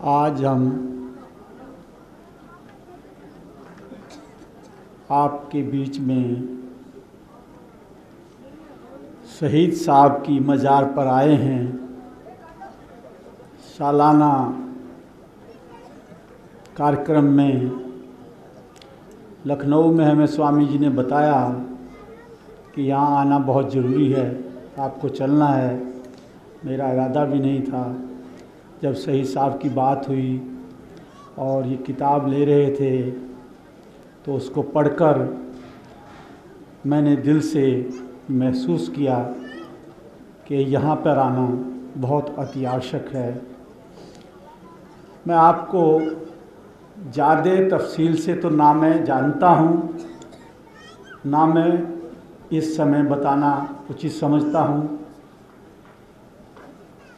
आज हम आपके बीच में शहीद साहब की मज़ार पर आए हैं। सालाना कार्यक्रम में लखनऊ में हमें स्वामी जी ने बताया कि यहाँ आना बहुत ज़रूरी है, आपको चलना है। मेरा इरादा भी नहीं था। जब शहीद साहब की बात हुई और ये किताब ले रहे थे तो उसको पढ़कर मैंने दिल से महसूस किया कि यहाँ पर आना बहुत अति आवश्यक है। मैं आपको ज़्यादा तफसील से तो ना मैं जानता हूँ, ना मैं इस समय बताना उचित समझता हूँ।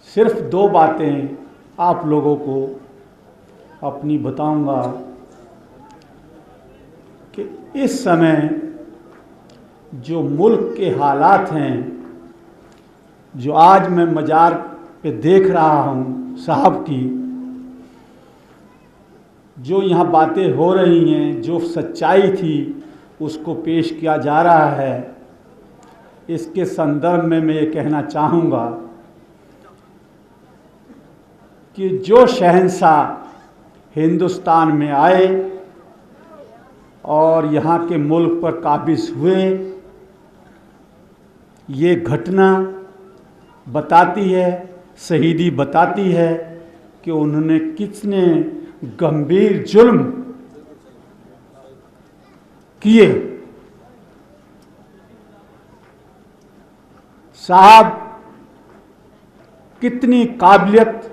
सिर्फ दो बातें आप लोगों को अपनी बताऊंगा कि इस समय जो मुल्क के हालात हैं, जो आज मैं मज़ार पे देख रहा हूँ साहब की, जो यहाँ बातें हो रही हैं, जो सच्चाई थी उसको पेश किया जा रहा है, इसके संदर्भ में मैं ये कहना चाहूँगा कि जो शहंशाह हिंदुस्तान में आए और यहाँ के मुल्क पर काबिज हुए, ये घटना बताती है, शहीदी बताती है कि उन्होंने कितने गंभीर जुल्म किए। साहब कितनी काबिलियत,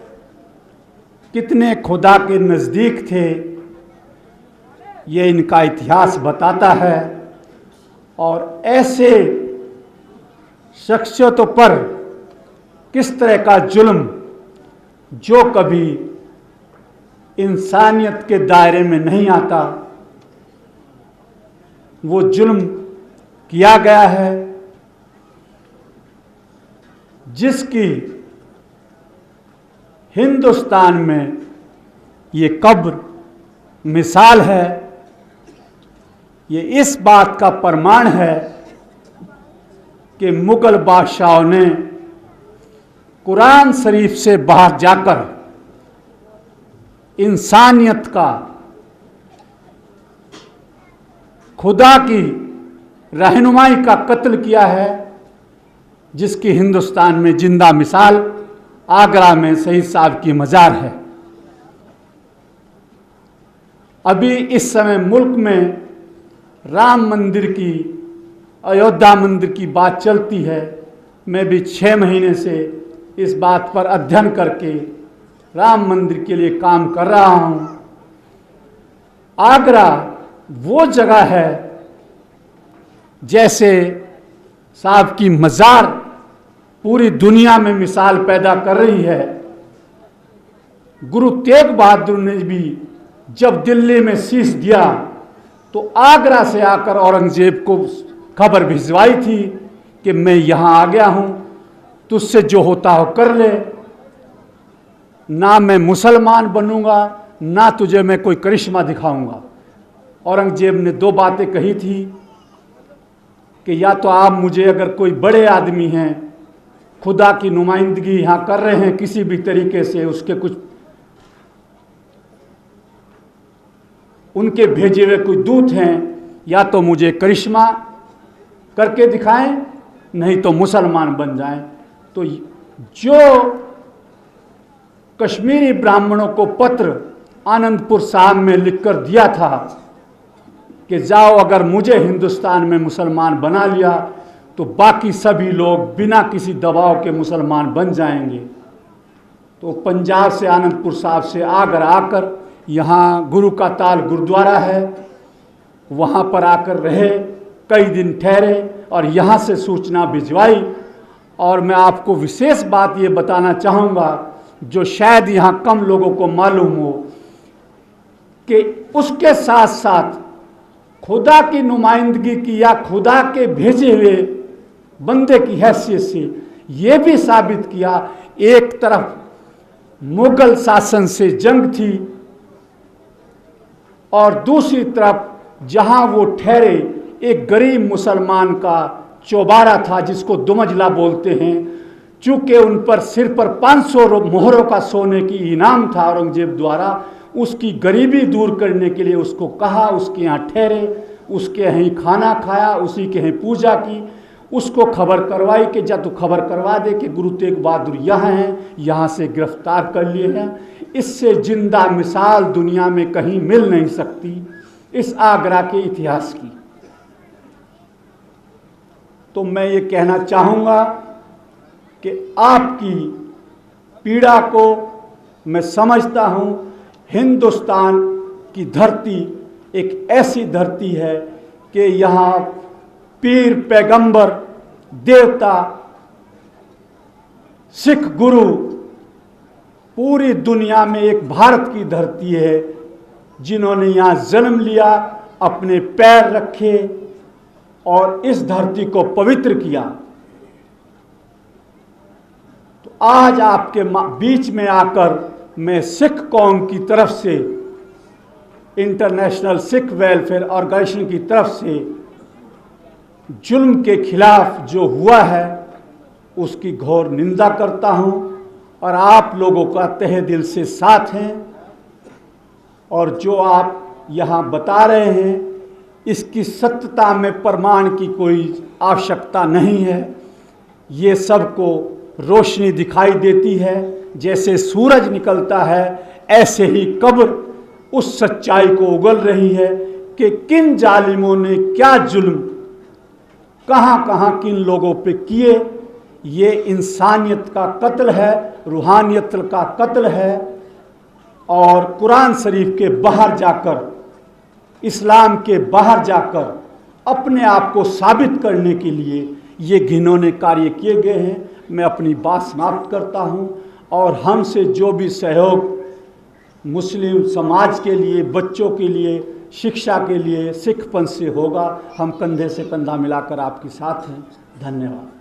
कितने खुदा के नज़दीक थे, ये इनका इतिहास बताता है। और ऐसे शख्सियतों पर किस तरह का जुल्म जो कभी इंसानियत के दायरे में नहीं आता, वो जुल्म किया गया है, जिसकी हिंदुस्तान में ये कब्र मिसाल है। ये इस बात का प्रमाण है कि मुगल बादशाहों ने कुरान शरीफ से बाहर जाकर इंसानियत का, खुदा की रहनुमाई का कत्ल किया है, जिसकी हिंदुस्तान में जिंदा मिसाल आगरा में शहीद साहब की मज़ार है। अभी इस समय मुल्क में राम मंदिर की, अयोध्या मंदिर की बात चलती है। मैं भी 6 महीने से इस बात पर अध्ययन करके राम मंदिर के लिए काम कर रहा हूँ। आगरा वो जगह है जैसे साहब की मज़ार पूरी दुनिया में मिसाल पैदा कर रही है। गुरु तेग बहादुर ने भी जब दिल्ली में शीश दिया तो आगरा से आकर औरंगजेब को खबर भिजवाई थी कि मैं यहाँ आ गया हूँ, तुझसे जो होता हो कर ले, ना मैं मुसलमान बनूंगा, ना तुझे मैं कोई करिश्मा दिखाऊंगा। औरंगजेब ने 2 बातें कही थी कि या तो आप मुझे, अगर कोई बड़े आदमी हैं, खुदा की नुमाइंदगी यहाँ कर रहे हैं किसी भी तरीके से, उसके कुछ उनके भेजे हुए कोई दूत हैं, या तो मुझे करिश्मा करके दिखाएं, नहीं तो मुसलमान बन जाएं। तो जो कश्मीरी ब्राह्मणों को पत्र आनंदपुर साहब में लिखकर दिया था कि जाओ, अगर मुझे हिंदुस्तान में मुसलमान बना लिया तो बाकी सभी लोग बिना किसी दबाव के मुसलमान बन जाएंगे, तो पंजाब से, आनंदपुर साहब से आगरा आकर, यहाँ गुरु का ताल गुरुद्वारा है, वहाँ पर आकर रहे, कई दिन ठहरे और यहाँ से सूचना भिजवाई। और मैं आपको विशेष बात ये बताना चाहूँगा जो शायद यहाँ कम लोगों को मालूम हो, कि उसके साथ साथ खुदा की नुमाइंदगी की या खुदा के भेजे हुए बंदे की हैसियत से ये भी साबित किया, एक तरफ मुगल शासन से जंग थी और दूसरी तरफ जहां वो ठहरे एक गरीब मुसलमान का चौबारा था जिसको दुमजला बोलते हैं। चूंकि उन पर सिर पर 500 मोहरों का सोने की इनाम था औरंगजेब द्वारा, उसकी गरीबी दूर करने के लिए उसको कहा, उसके यहाँ ठहरे, उसके यहाँ खाना खाया, उसी के यहाँ पूजा की। उसको खबर करवाई कि जा तू खबर करवा दे कि गुरु तेग बहादुर यहाँ हैं, यहाँ से गिरफ्तार कर लिए हैं। इससे जिंदा मिसाल दुनिया में कहीं मिल नहीं सकती इस आगरा के इतिहास की। तो मैं ये कहना चाहूँगा कि आपकी पीड़ा को मैं समझता हूँ। हिंदुस्तान की धरती एक ऐसी धरती है कि यहाँ पीर, पैगंबर, देवता, सिख गुरु, पूरी दुनिया में एक भारत की धरती है जिन्होंने यहाँ जन्म लिया, अपने पैर रखे और इस धरती को पवित्र किया। तो आज आपके बीच में आकर मैं सिख कौम की तरफ से, इंटरनेशनल सिख वेलफेयर ऑर्गेनाइजेशन की तरफ से जुल्म के खिलाफ जो हुआ है उसकी घोर निंदा करता हूं और आप लोगों का तहे दिल से साथ हैं। और जो आप यहाँ बता रहे हैं इसकी सत्यता में प्रमाण की कोई आवश्यकता नहीं है। ये सबको रोशनी दिखाई देती है, जैसे सूरज निकलता है ऐसे ही कब्र उस सच्चाई को उगल रही है कि किन जालिमों ने क्या जुल्म कहाँ कहाँ किन लोगों पे किए। ये इंसानियत का कत्ल है, रूहानियत का कत्ल है। और कुरान शरीफ के बाहर जाकर, इस्लाम के बाहर जाकर अपने आप को साबित करने के लिए ये घिनौने कार्य किए गए हैं। मैं अपनी बात समाप्त करता हूँ और हमसे जो भी सहयोग मुस्लिम समाज के लिए, बच्चों के लिए, शिक्षा के लिए सिखपंथ से होगा, हम कंधे से कंधा मिलाकर आपके साथ हैं। धन्यवाद।